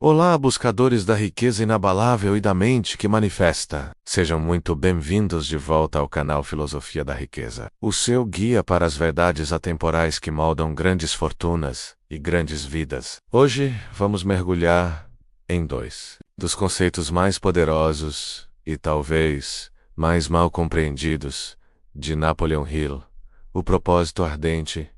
Olá, buscadores da riqueza inabalável e da mente que manifesta. Sejam muito bem-vindos de volta ao canal Filosofia da Riqueza, o seu guia para as verdades atemporais que moldam grandes fortunas e grandes vidas. Hoje vamos mergulhar em dois dos conceitos mais poderosos e talvez mais mal compreendidos de Napoleon Hill: o propósito ardente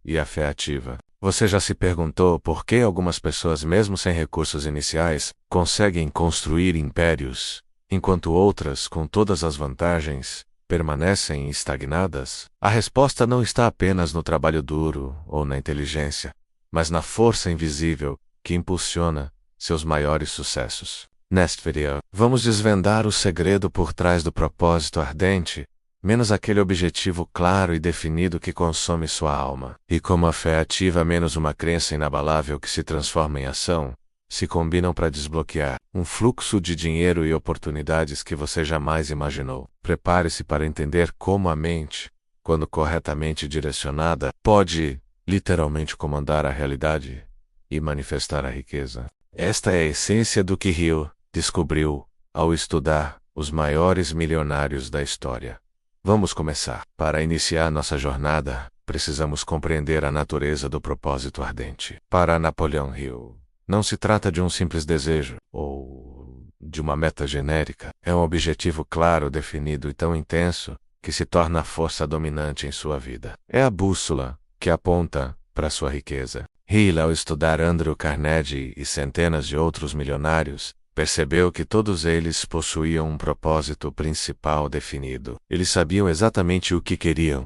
e a fé ativa. Você já se perguntou por que algumas pessoas, mesmo sem recursos iniciais, conseguem construir impérios, enquanto outras, com todas as vantagens, permanecem estagnadas? A resposta não está apenas no trabalho duro ou na inteligência, mas na força invisível que impulsiona seus maiores sucessos. Neste vídeo, vamos desvendar o segredo por trás do propósito ardente, menos aquele objetivo claro e definido que consome sua alma. E como a fé ativa, menos uma crença inabalável que se transforma em ação, se combinam para desbloquear um fluxo de dinheiro e oportunidades que você jamais imaginou. Prepare-se para entender como a mente, quando corretamente direcionada, pode literalmente comandar a realidade e manifestar a riqueza. Esta é a essência do que Hill descobriu ao estudar os maiores milionários da história. Vamos começar. Para iniciar nossa jornada, precisamos compreender a natureza do propósito ardente. Para Napoleon Hill, não se trata de um simples desejo ou de uma meta genérica. É um objetivo claro, definido e tão intenso que se torna a força dominante em sua vida. É a bússola que aponta para sua riqueza. Hill, ao estudar Andrew Carnegie e centenas de outros milionários, percebeu que todos eles possuíam um propósito principal definido. Eles sabiam exatamente o que queriam,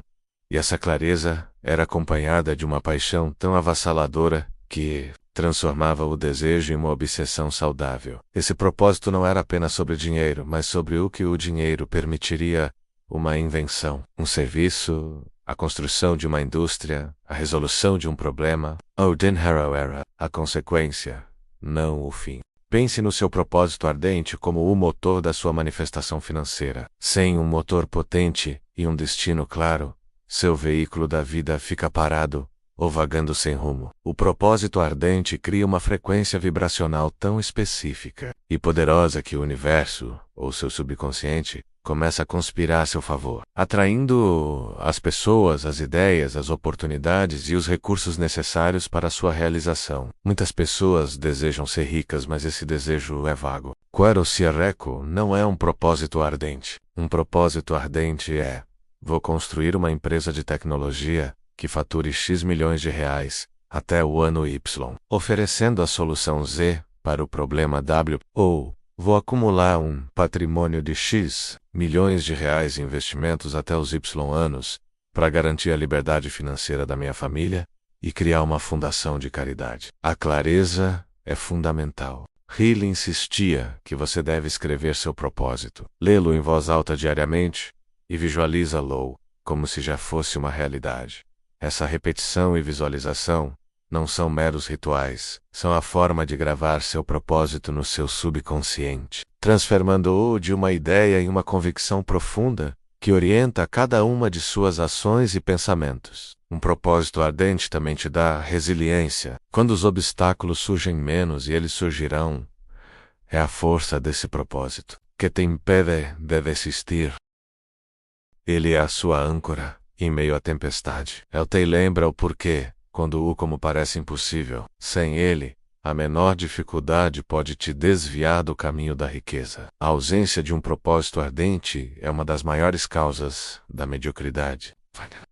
e essa clareza era acompanhada de uma paixão tão avassaladora que transformava o desejo em uma obsessão saudável. Esse propósito não era apenas sobre dinheiro, mas sobre o que o dinheiro permitiria: uma invenção, um serviço, a construção de uma indústria, a resolução de um problema. Odin Harrow era a consequência, não o fim. Pense no seu propósito ardente como o motor da sua manifestação financeira. Sem um motor potente e um destino claro, seu veículo da vida fica parado ou vagando sem rumo. O propósito ardente cria uma frequência vibracional tão específica e poderosa que o universo, ou seu subconsciente, começa a conspirar a seu favor, atraindo as pessoas, as ideias, as oportunidades e os recursos necessários para a sua realização. Muitas pessoas desejam ser ricas, mas esse desejo é vago. Quero ser rico não é um propósito ardente. Um propósito ardente é: vou construir uma empresa de tecnologia que fature X milhões de reais até o ano Y, oferecendo a solução Z para o problema W, ou vou acumular um patrimônio de X milhões de reais em investimentos até os Y anos para garantir a liberdade financeira da minha família e criar uma fundação de caridade. A clareza é fundamental. Hill insistia que você deve escrever seu propósito, lê-lo em voz alta diariamente e visualiza-lo como se já fosse uma realidade. Essa repetição e visualização não são meros rituais, são a forma de gravar seu propósito no seu subconsciente, transformando-o de uma ideia em uma convicção profunda que orienta cada uma de suas ações e pensamentos. Um propósito ardente também te dá resiliência. Quando os obstáculos surgem menos, e eles surgirão, é a força desse propósito que te impede de desistir. Ele é a sua âncora em meio à tempestade. Ele te lembra o porquê, quando o como parece impossível. Sem ele, a menor dificuldade pode te desviar do caminho da riqueza. A ausência de um propósito ardente é uma das maiores causas da mediocridade.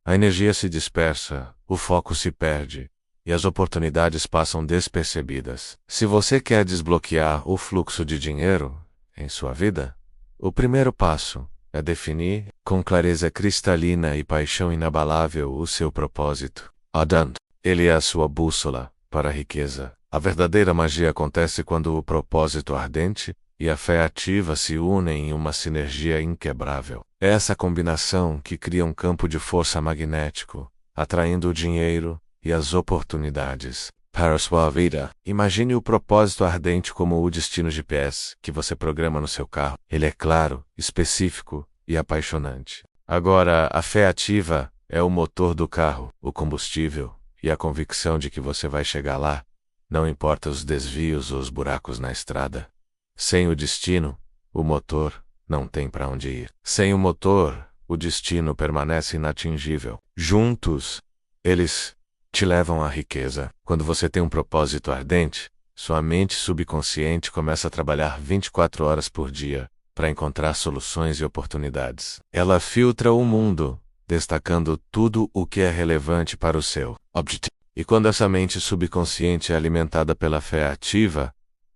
A energia se dispersa, o foco se perde, e as oportunidades passam despercebidas. Se você quer desbloquear o fluxo de dinheiro em sua vida, o primeiro passo é definir com clareza cristalina e paixão inabalável o seu propósito. Ardent. Ele é a sua bússola para a riqueza. A verdadeira magia acontece quando o propósito ardente e a fé ativa se unem em uma sinergia inquebrável. É essa combinação que cria um campo de força magnético, atraindo o dinheiro e as oportunidades para sua vida. Imagine o propósito ardente como o destino GPS que você programa no seu carro. Ele é claro, específico e apaixonante. Agora, a fé ativa é o motor do carro, o combustível e a convicção de que você vai chegar lá, não importa os desvios ou os buracos na estrada. Sem o destino, o motor não tem para onde ir. Sem o motor, o destino permanece inatingível. Juntos, eles te levam à riqueza. Quando você tem um propósito ardente, sua mente subconsciente começa a trabalhar 24 horas por dia para encontrar soluções e oportunidades. Ela filtra o mundo, destacando tudo o que é relevante para o seu objetivo. E quando essa mente subconsciente é alimentada pela fé ativa,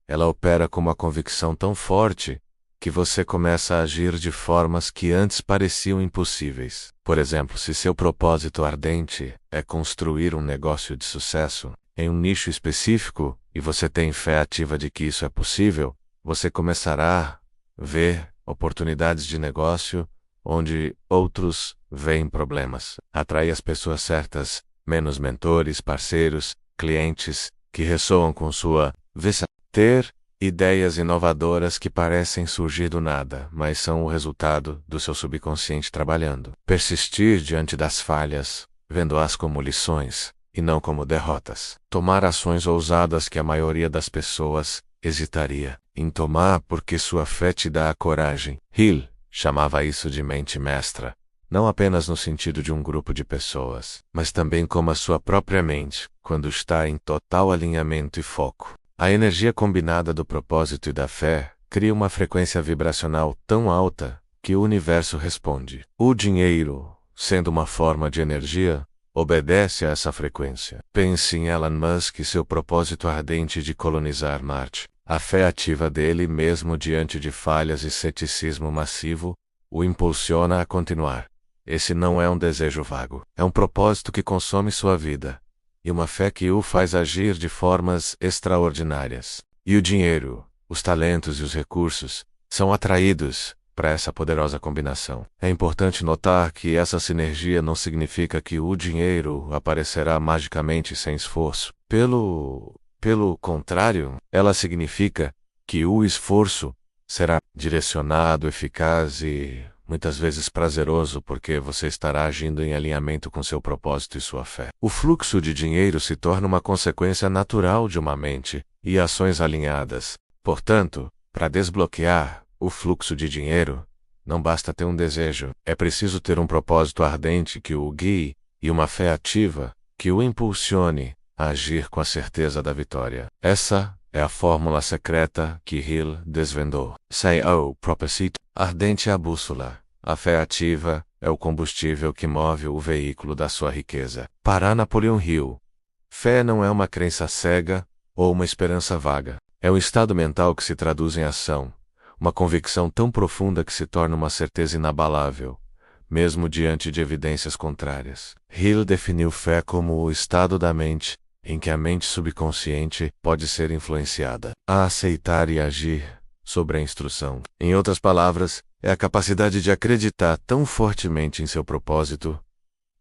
ela opera com uma convicção tão forte que você começa a agir de formas que antes pareciam impossíveis. Por exemplo, se seu propósito ardente é construir um negócio de sucesso em um nicho específico e você tem fé ativa de que isso é possível, você começará a ver oportunidades de negócio onde outros veem problemas. Atrai as pessoas certas, menos mentores, parceiros, clientes que ressoam com sua visão. Ter ideias inovadoras que parecem surgir do nada, mas são o resultado do seu subconsciente trabalhando. Persistir diante das falhas, vendo-as como lições e não como derrotas. Tomar ações ousadas que a maioria das pessoas hesitaria em tomar porque sua fé te dá a coragem. Hill chamava isso de mente mestra, não apenas no sentido de um grupo de pessoas, mas também como a sua própria mente, quando está em total alinhamento e foco. A energia combinada do propósito e da fé cria uma frequência vibracional tão alta que o universo responde. O dinheiro, sendo uma forma de energia, obedece a essa frequência. Pense em Elon Musk e seu propósito ardente de colonizar Marte. A fé ativa dele, mesmo diante de falhas e ceticismo massivo, o impulsiona a continuar. Esse não é um desejo vago. É um propósito que consome sua vida. E uma fé que o faz agir de formas extraordinárias. E o dinheiro, os talentos e os recursos são atraídos para essa poderosa combinação. É importante notar que essa sinergia não significa que o dinheiro aparecerá magicamente sem esforço. Pelo contrário, ela significa que o esforço será direcionado, eficaz e muitas vezes prazeroso porque você estará agindo em alinhamento com seu propósito e sua fé. O fluxo de dinheiro se torna uma consequência natural de uma mente e ações alinhadas. Portanto, para desbloquear o fluxo de dinheiro, não basta ter um desejo, é preciso ter um propósito ardente que o guie e uma fé ativa que o impulsione a agir com a certeza da vitória. Essa é a fórmula secreta que Hill desvendou. CEO Propósito ardente é a bússola. A fé ativa é o combustível que move o veículo da sua riqueza. Para Napoleão Hill, fé não é uma crença cega ou uma esperança vaga. É um estado mental que se traduz em ação, uma convicção tão profunda que se torna uma certeza inabalável, mesmo diante de evidências contrárias. Hill definiu fé como o estado da mente em que a mente subconsciente pode ser influenciada a aceitar e agir sobre a instrução. Em outras palavras, é a capacidade de acreditar tão fortemente em seu propósito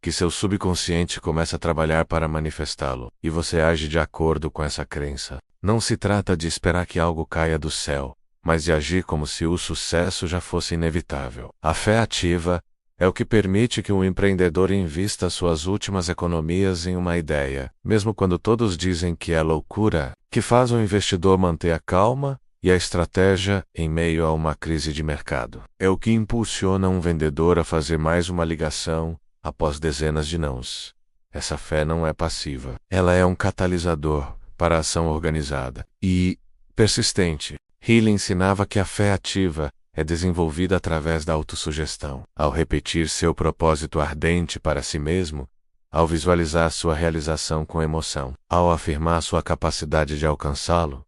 que seu subconsciente começa a trabalhar para manifestá-lo, e você age de acordo com essa crença. Não se trata de esperar que algo caia do céu, mas de agir como se o sucesso já fosse inevitável. A fé ativa é o que permite que um empreendedor invista suas últimas economias em uma ideia, mesmo quando todos dizem que é loucura, que faz o investidor manter a calma e a estratégia em meio a uma crise de mercado. É o que impulsiona um vendedor a fazer mais uma ligação após dezenas de nãos. Essa fé não é passiva. Ela é um catalisador para a ação organizada e persistente. Hill ensinava que a fé ativa é desenvolvida através da autossugestão. Ao repetir seu propósito ardente para si mesmo, ao visualizar sua realização com emoção, ao afirmar sua capacidade de alcançá-lo,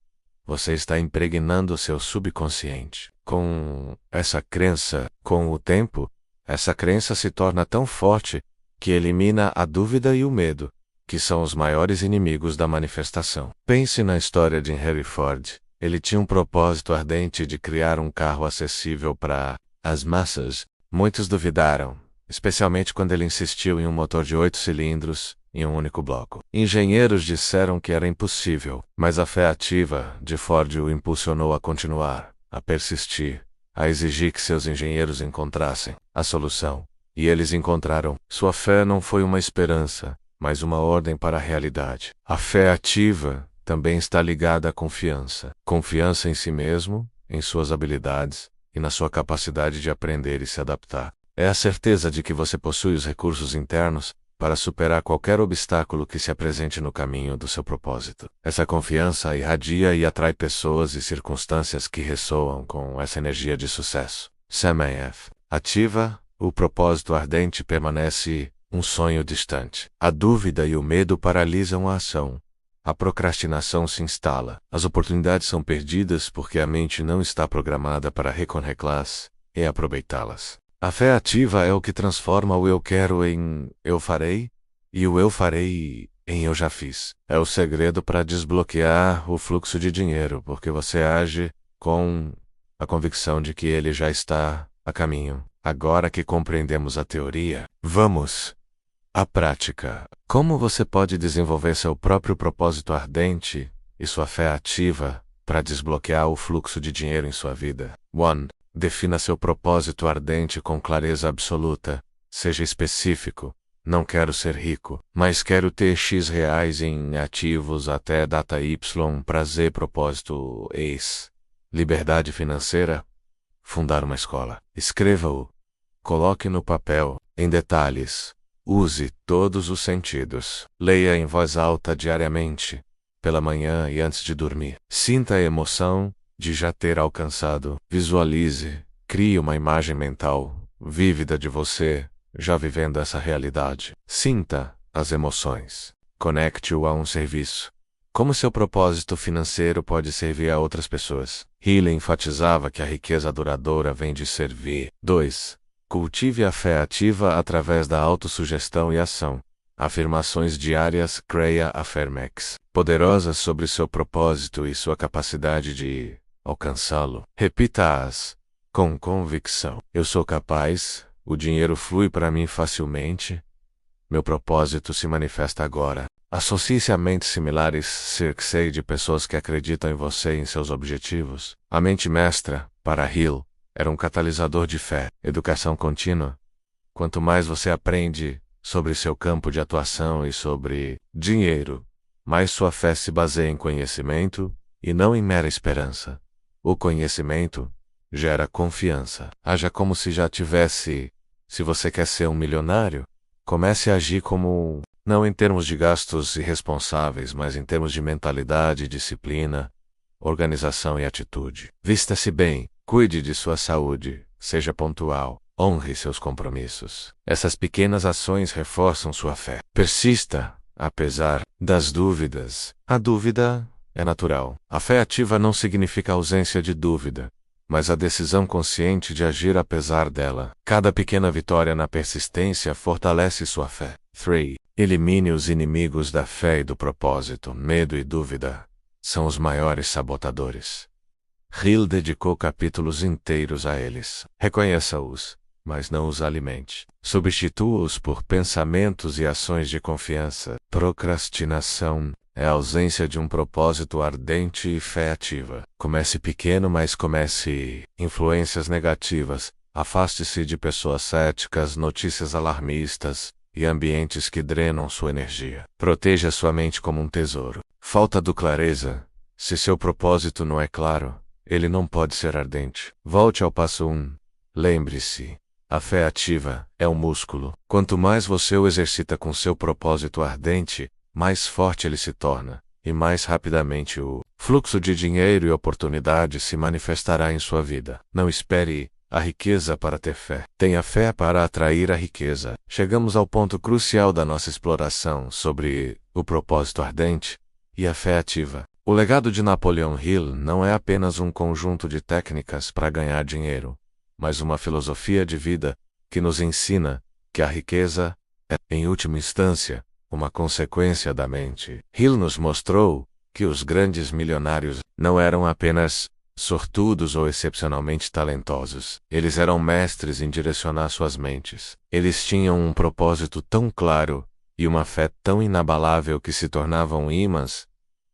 você está impregnando seu subconsciente. Com essa crença, com o tempo, essa crença se torna tão forte que elimina a dúvida e o medo, que são os maiores inimigos da manifestação. Pense na história de Henry Ford. Ele tinha um propósito ardente de criar um carro acessível para as massas. Muitos duvidaram, especialmente quando ele insistiu em um motor de 8 cilindros em um único bloco. Engenheiros disseram que era impossível, mas a fé ativa de Ford o impulsionou a continuar, a persistir, a exigir que seus engenheiros encontrassem a solução. E eles encontraram. Sua fé não foi uma esperança, mas uma ordem para a realidade. A fé ativa também está ligada à confiança. Confiança em si mesmo, em suas habilidades e na sua capacidade de aprender e se adaptar. É a certeza de que você possui os recursos internos para superar qualquer obstáculo que se apresente no caminho do seu propósito. Essa confiança irradia e atrai pessoas e circunstâncias que ressoam com essa energia de sucesso. Sam F. Ativa, o propósito ardente permanece um sonho distante. A dúvida e o medo paralisam a ação. A procrastinação se instala. As oportunidades são perdidas porque a mente não está programada para reconhecê-las e aproveitá-las. A fé ativa é o que transforma o eu quero em eu farei e o eu farei em eu já fiz. É o segredo para desbloquear o fluxo de dinheiro, porque você age com a convicção de que ele já está a caminho. Agora que compreendemos a teoria, vamos à prática. Como você pode desenvolver seu próprio propósito ardente e sua fé ativa para desbloquear o fluxo de dinheiro em sua vida? 1. Defina seu propósito ardente com clareza absoluta. Seja específico. Não quero ser rico, mas quero ter X reais em ativos até data Y. Prazer, propósito ex. Liberdade financeira. Fundar uma escola. Escreva-o. Coloque no papel, em detalhes. Use todos os sentidos. Leia em voz alta diariamente, pela manhã e antes de dormir. Sinta a emoção de já ter alcançado. Visualize, crie uma imagem mental vívida de você, já vivendo essa realidade. Sinta as emoções. Conecte-o a um serviço. Como seu propósito financeiro pode servir a outras pessoas? Hill enfatizava que a riqueza duradoura vem de servir. 2. Cultive a fé ativa através da autossugestão e ação. Afirmações diárias. Creia Affirmex, poderosas sobre seu propósito e sua capacidade de alcançá-lo. Repita-as com convicção. Eu sou capaz, o dinheiro flui para mim facilmente, meu propósito se manifesta agora. Associe-se a mentes similares, cerque-se de pessoas que acreditam em você e em seus objetivos. A mente mestra, para Hill, era um catalisador de fé. Educação contínua. Quanto mais você aprende sobre seu campo de atuação e sobre dinheiro, mais sua fé se baseia em conhecimento e não em mera esperança. O conhecimento gera confiança. Haja como se já tivesse. Se você quer ser um milionário, comece a agir como, não em termos de gastos irresponsáveis, mas em termos de mentalidade, disciplina, organização e atitude. Vista-se bem, cuide de sua saúde, seja pontual, honre seus compromissos. Essas pequenas ações reforçam sua fé. Persista, apesar das dúvidas. A dúvida é natural. A fé ativa não significa ausência de dúvida, mas a decisão consciente de agir apesar dela. Cada pequena vitória na persistência fortalece sua fé. 3. Elimine os inimigos da fé e do propósito. Medo e dúvida são os maiores sabotadores. Hill dedicou capítulos inteiros a eles. Reconheça-os, mas não os alimente. Substitua-os por pensamentos e ações de confiança. Procrastinação é a ausência de um propósito ardente e fé ativa. Comece pequeno, mas comece. Influências negativas. Afaste-se de pessoas céticas, notícias alarmistas e ambientes que drenam sua energia. Proteja sua mente como um tesouro. Falta de clareza. Se seu propósito não é claro, ele não pode ser ardente. Volte ao passo 1. Lembre-se. A fé ativa é um músculo. Quanto mais você o exercita com seu propósito ardente, mais forte ele se torna, e mais rapidamente o fluxo de dinheiro e oportunidade se manifestará em sua vida. Não espere a riqueza para ter fé. Tenha fé para atrair a riqueza. Chegamos ao ponto crucial da nossa exploração sobre o propósito ardente e a fé ativa. O legado de Napoleon Hill não é apenas um conjunto de técnicas para ganhar dinheiro, mas uma filosofia de vida que nos ensina que a riqueza é, em última instância, uma consequência da mente. Hill nos mostrou que os grandes milionários não eram apenas sortudos ou excepcionalmente talentosos. Eles eram mestres em direcionar suas mentes. Eles tinham um propósito tão claro e uma fé tão inabalável que se tornavam ímãs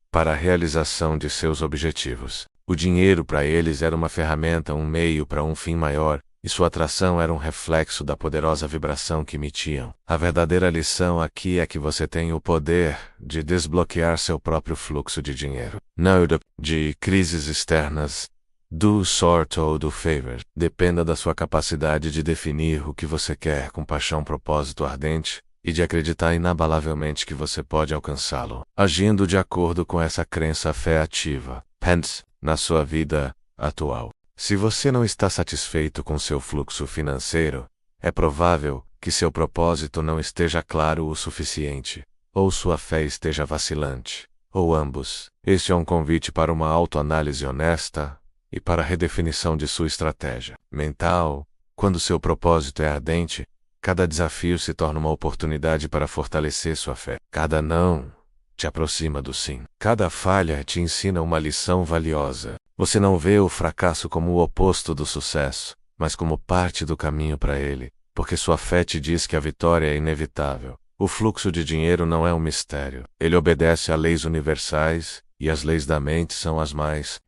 para a realização de seus objetivos. O dinheiro para eles era uma ferramenta, um meio para um fim maior, e sua atração era um reflexo da poderosa vibração que emitiam. A verdadeira lição aqui é que você tem o poder de desbloquear seu próprio fluxo de dinheiro. Não de crises externas, do sort ou do favor. Dependa da sua capacidade de definir o que você quer com paixão, propósito ardente, e de acreditar inabalavelmente que você pode alcançá-lo. Agindo de acordo com essa crença, a fé ativa, hence, na sua vida atual. Se você não está satisfeito com seu fluxo financeiro, é provável que seu propósito não esteja claro o suficiente, ou sua fé esteja vacilante, ou ambos. Este é um convite para uma autoanálise honesta e para a redefinição de sua estratégia mental. Quando seu propósito é ardente, cada desafio se torna uma oportunidade para fortalecer sua fé. Cada não te aproxima do sim. Cada falha te ensina uma lição valiosa. Você não vê o fracasso como o oposto do sucesso, mas como parte do caminho para ele, porque sua fé te diz que a vitória é inevitável. O fluxo de dinheiro não é um mistério. Ele obedece a leis universais, e as leis da mente são as mais.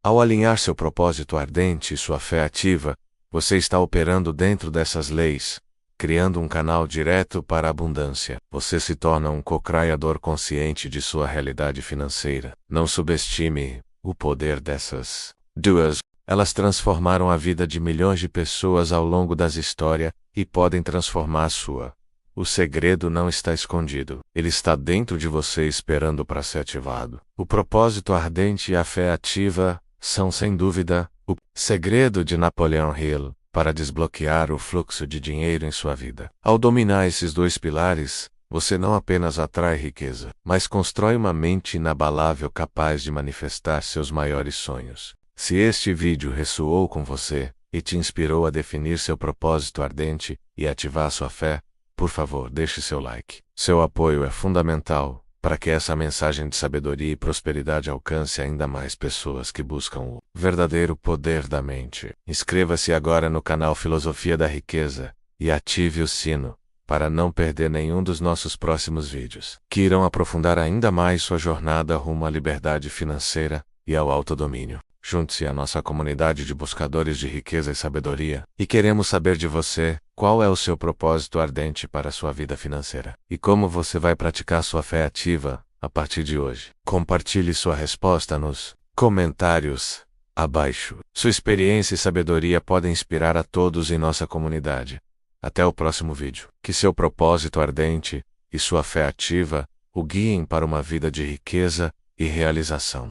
Ao alinhar seu propósito ardente e sua fé ativa, você está operando dentro dessas leis, criando um canal direto para a abundância. Você se torna um co-criador consciente de sua realidade financeira. Não subestime o poder dessas duas. Elas transformaram a vida de milhões de pessoas ao longo das histórias e podem transformar a sua. O segredo não está escondido. Ele está dentro de você esperando para ser ativado. O propósito ardente e a fé ativa são, sem dúvida, o segredo de Napoleon Hill para desbloquear o fluxo de dinheiro em sua vida. Ao dominar esses dois pilares, você não apenas atrai riqueza, mas constrói uma mente inabalável capaz de manifestar seus maiores sonhos. Se este vídeo ressoou com você e te inspirou a definir seu propósito ardente e ativar sua fé, por favor, deixe seu like. Seu apoio é fundamental para que essa mensagem de sabedoria e prosperidade alcance ainda mais pessoas que buscam o verdadeiro poder da mente. Inscreva-se agora no canal Filosofia da Riqueza e ative o sino para não perder nenhum dos nossos próximos vídeos, que irão aprofundar ainda mais sua jornada rumo à liberdade financeira e ao autodomínio. Junte-se à nossa comunidade de buscadores de riqueza e sabedoria, e queremos saber de você qual é o seu propósito ardente para a sua vida financeira, e como você vai praticar sua fé ativa a partir de hoje. Compartilhe sua resposta nos comentários abaixo. Sua experiência e sabedoria podem inspirar a todos em nossa comunidade. Até o próximo vídeo. Que seu propósito ardente e sua fé ativa o guiem para uma vida de riqueza e realização.